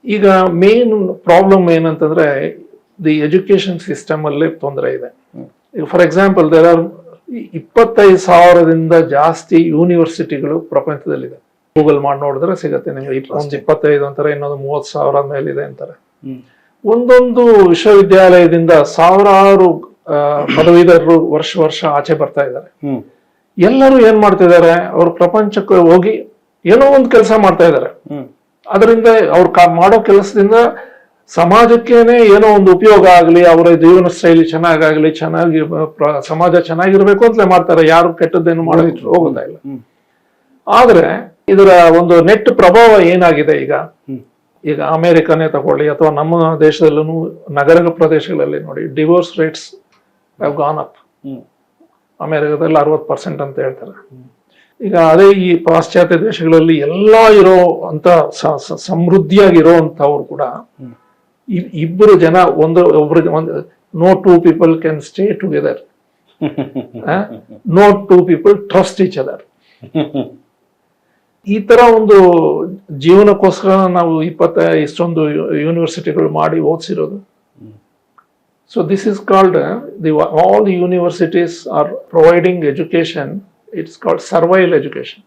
ಈಗ main problem ಏನಂತಂದ್ರೆ the education system ಅಲ್ಲಿ ತೊಂದರೆ ಇದೆ. ಈಗ ಫಾರ್ ಎಕ್ಸಾಂಪಲ್ ದೇರ್ ಆರ್ 25,000ದಿಂದ ಜಾಸ್ತಿ ಯೂನಿವರ್ಸಿಟಿಗಳು ಪ್ರಪಂಚದಲ್ಲಿದೆ. ಗೂಗಲ್ ಮಾಡಿ ನೋಡಿದ್ರೆ ಸಿಗತ್ತೆ ನಿಮ್ಗೆ. 25 ಅಂತಾರೆ, ಇನ್ನೊಂದು 30,000 ಮೇಲಿದೆ ಅಂತಾರೆ. ಒಂದೊಂದು ವಿಶ್ವವಿದ್ಯಾಲಯದಿಂದ ಸಾವಿರಾರು ಪದವೀಧರರು ವರ್ಷ ಆಚೆ ಬರ್ತಾ ಇದ್ದಾರೆ. ಎಲ್ಲರೂ ಏನ್ ಮಾಡ್ತಿದ್ದಾರೆ, ಅವ್ರ ಪ್ರಪಂಚಕ್ಕೆ ಹೋಗಿ ಏನೋ ಒಂದು ಕೆಲಸ ಮಾಡ್ತಾ ಇದ್ದಾರೆ. ಅದರಿಂದ ಅವ್ರು ಮಾಡೋ ಕೆಲಸದಿಂದ ಸಮಾಜಕ್ಕೇನೆ ಏನೋ ಒಂದು ಉಪಯೋಗ ಆಗಲಿ, ಅವರ ಜೀವನ ಶೈಲಿ ಚೆನ್ನಾಗಾಗ್ಲಿ, ಚೆನ್ನಾಗಿ ಸಮಾಜ ಚೆನ್ನಾಗಿರ್ಬೇಕು ಅಂತಲೇ ಮಾಡ್ತಾರೆ. ಯಾರು ಕೆಟ್ಟದ್ದೇನು ಮಾಡೋದಿಟ್ಟು ಹೋಗೋದೇ ಇಲ್ಲ. ಆದ್ರೆ ಇದರ ಒಂದು ನೆಟ್ ಪ್ರಭಾವ ಏನಾಗಿದೆ ಈಗ ಅಮೆರಿಕನೇ ತಗೊಳ್ಳಿ ಅಥವಾ ನಮ್ಮ ದೇಶದಲ್ಲೂ ನಗರ ಪ್ರದೇಶಗಳಲ್ಲಿ ನೋಡಿ, divorce rates have gone up. ಅಮೆರಿಕದಲ್ಲಿ 60% ಅಂತ ಹೇಳ್ತಾರೆ. ಈಗ ಅದೇ ಈ ಪಾಶ್ಚಾತ್ಯ ದೇಶಗಳಲ್ಲಿ ಎಲ್ಲ ಇರೋ ಅಂತ ಸಮೃದ್ಧಿಯಾಗಿರೋ ಅಂತವ್ರು ಕೂಡ ಇಬ್ಬರು ಜನ no 2 people can stay together, no 2 people trust each other. ಈ ತರ ಒಂದು ಜೀವನಕ್ಕೋಸ್ಕರ ನಾವು ಇಷ್ಟೊಂದು ಯೂನಿವರ್ಸಿಟಿಗಳು ಮಾಡಿ ಓದಿಸಿರೋದು. So this is called all the universities are providing education. It's called survival education.